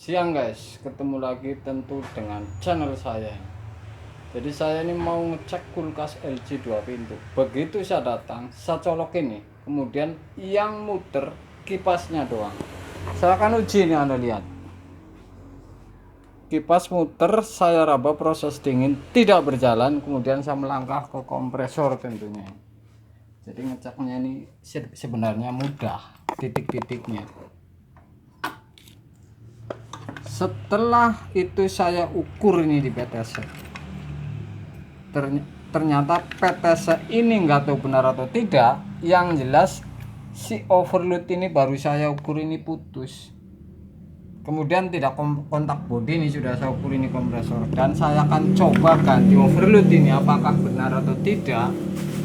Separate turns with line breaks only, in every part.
Siang guys, ketemu lagi tentu dengan channel saya. Jadi saya ini mau ngecek kulkas LG 2 pintu. Begitu saya datang, saya colok ini, kemudian yang muter kipasnya doang. Saya akan uji nih, Anda lihat. Kipas muter, saya raba, proses dingin tidak berjalan, kemudian saya melangkah ke kompresor tentunya. Jadi ngeceknya ini sebenarnya mudah, titik-titiknya. Setelah itu saya ukur ini di PTC. Ternyata PTC ini nggak tahu benar atau tidak. Yang jelas si overload ini baru saya ukur ini putus. Kemudian tidak kontak bodi ini sudah saya ukur ini kompresor. Dan saya akan coba ganti overload ini apakah benar atau tidak.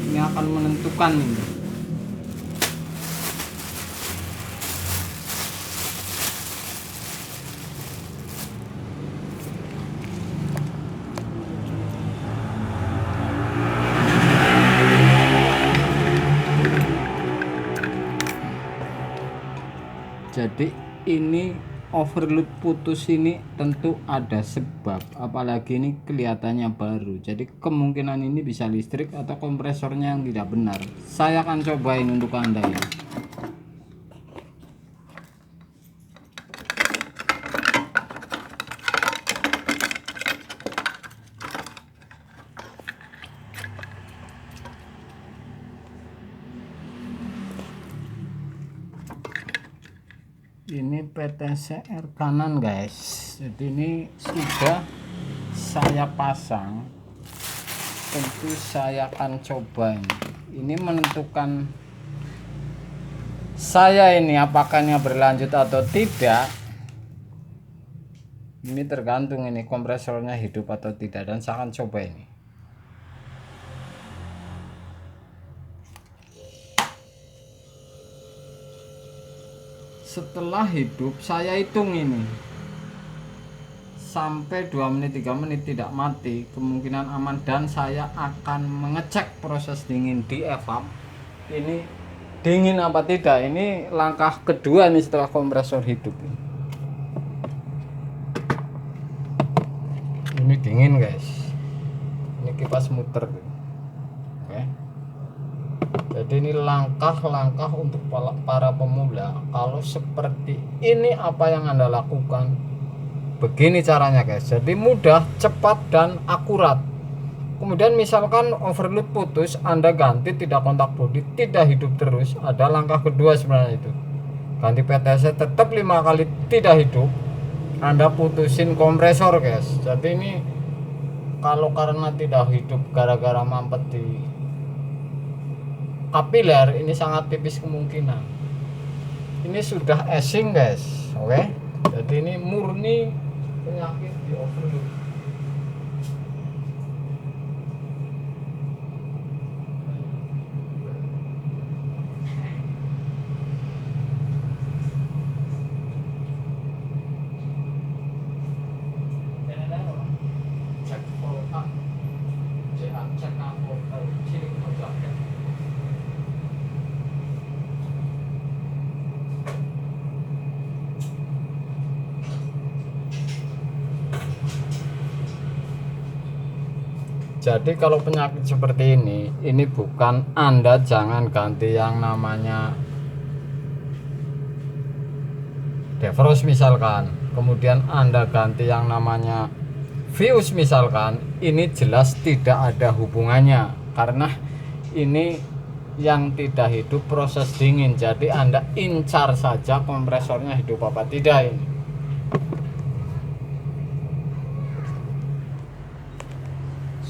Ini akan menentukan ini. Jadi ini overload putus ini tentu ada sebab, apalagi ini kelihatannya baru. Jadi kemungkinan ini bisa listrik atau kompresornya yang tidak benar. Saya akan cobain untuk Anda ya. Ini PTCR kanan guys, jadi ini sudah saya pasang. Tentu saya akan coba ini menentukan saya ini apakah ini berlanjut atau tidak. Ini tergantung ini kompresornya hidup atau tidak, dan saya akan coba ini. Setelah hidup saya hitung ini sampai 2 menit 3 menit tidak mati, kemungkinan aman, dan saya akan mengecek proses dingin di evap ini dingin apa tidak. Ini langkah kedua nih setelah kompresor hidup. Ini dingin guys, ini kipas muter. Oke. Jadi ini langkah-langkah untuk para pemula. Kalau seperti ini apa yang Anda lakukan? Begini caranya guys. Jadi mudah, cepat, dan akurat. Kemudian misalkan overload putus, Anda ganti, tidak kontak bodi, tidak hidup terus. Ada langkah kedua sebenarnya itu. Ganti PTC tetap 5 kali tidak hidup. Anda putusin kompresor guys. Jadi ini kalau karena tidak hidup gara-gara mampet di kapiler, ini sangat tipis kemungkinan. Ini sudah esing guys. Oke. Jadi ini murni penyakit di overload. Cek volta, cek volta, sini kita cek. Jadi kalau penyakit seperti ini bukan, Anda jangan ganti yang namanya defrost misalkan, kemudian Anda ganti yang namanya fuse misalkan. Ini jelas tidak ada hubungannya, karena ini yang tidak hidup proses dingin. Jadi Anda incar saja kompresornya hidup apa tidak ini.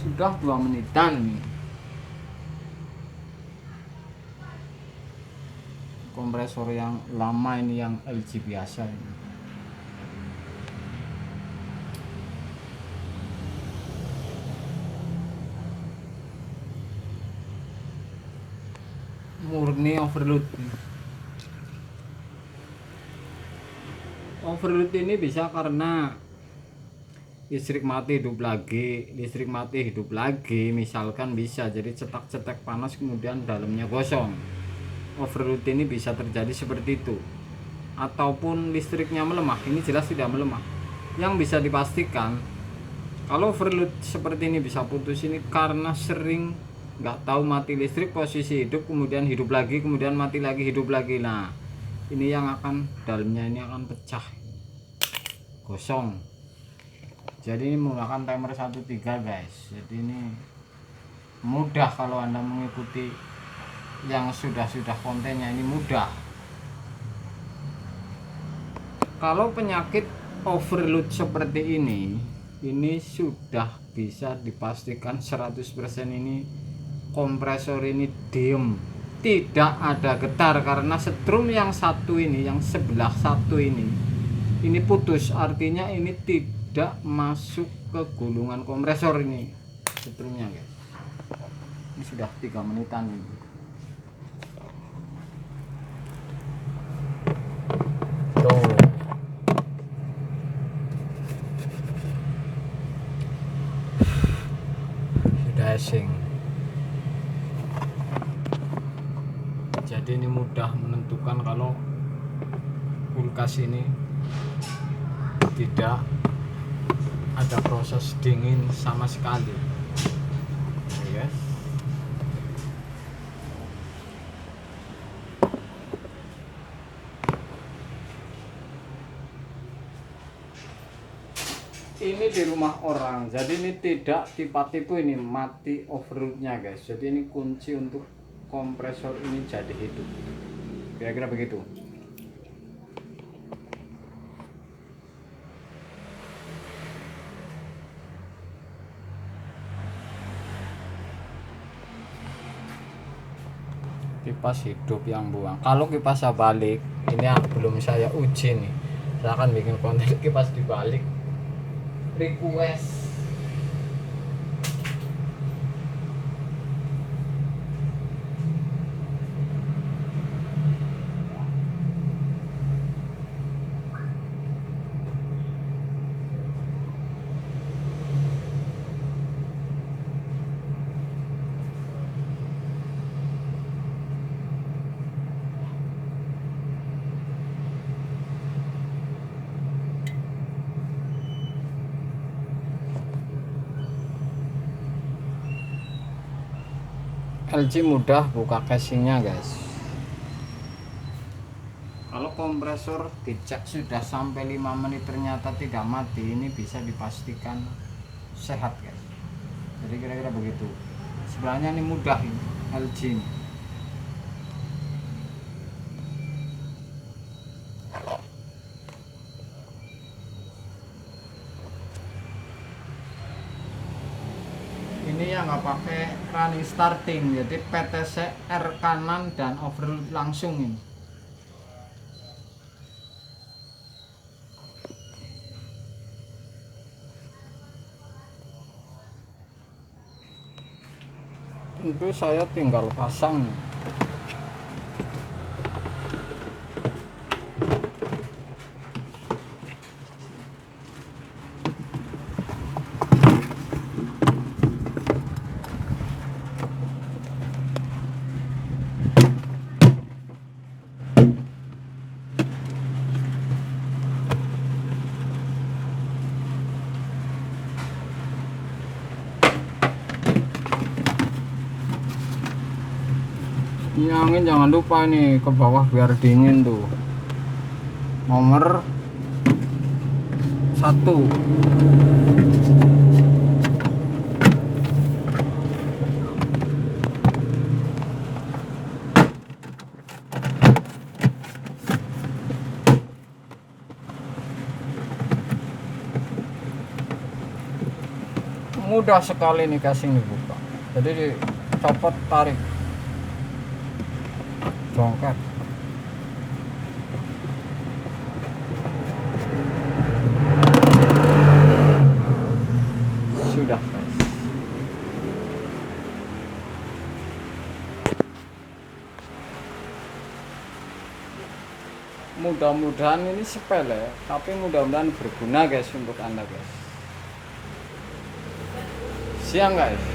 Sudah 2 menitan nih. Kompresor yang lama ini, yang LG biasa ini. Murni overload. Overload ini bisa karena listrik mati hidup lagi, listrik mati hidup lagi misalkan, bisa jadi cetak-cetak panas kemudian dalamnya gosong. Overload ini bisa terjadi seperti itu. ataupun listriknya melemah, ini jelas tidak melemah. Yang bisa dipastikan kalau overload seperti ini bisa putus ini karena sering nggak tahu mati listrik, posisi hidup kemudian hidup lagi, kemudian mati lagi, hidup lagi. Nah ini yang akan dalamnya ini akan pecah, gosong. Jadi ini menggunakan timer 13 guys. Jadi ini mudah kalau Anda mengikuti yang sudah kontennya, ini mudah. Kalau penyakit overload seperti ini sudah bisa dipastikan 100% ini kompresor ini diem, tidak ada getar, karena setrum yang satu ini, yang sebelah satu ini putus, artinya ini tidak masuk ke gulungan kompresor ini setrumnya guys. Ini sudah 3 menitan ini. Tuh. Sudah asing. Jadi ini mudah menentukan kalau kulkas ini tidak ada proses dingin sama sekali. Ya. Ini di rumah orang, jadi ini tidak tiba-tiba ini mati overloadnya guys. Jadi ini kunci untuk kompresor ini jadi hidup, kira-kira begitu. Kipas hidup yang buang. Kalau kipasnya balik, ini belum saya uji nih. Saya akan bikin konten kipas dibalik. Request. LG mudah buka casingnya guys. Kalau kompresor dicek sudah sampai 5 menit ternyata tidak mati, ini bisa dipastikan sehat guys. Jadi kira-kira begitu. Sebenarnya ini mudah ini LG ini. Ini yang nggak pakai running starting, jadi PTC R kanan dan overload langsung ini. Itu saya tinggal pasang. Ini angin jangan lupa nih ke bawah biar dingin tuh. Nomor 1. Mudah sekali nih casing dibuka. Jadi dicopot, tarik, jongkar. Sudah guys. Mudah-mudahan ini sepele, tapi mudah-mudahan berguna guys untuk Anda guys. Siang guys.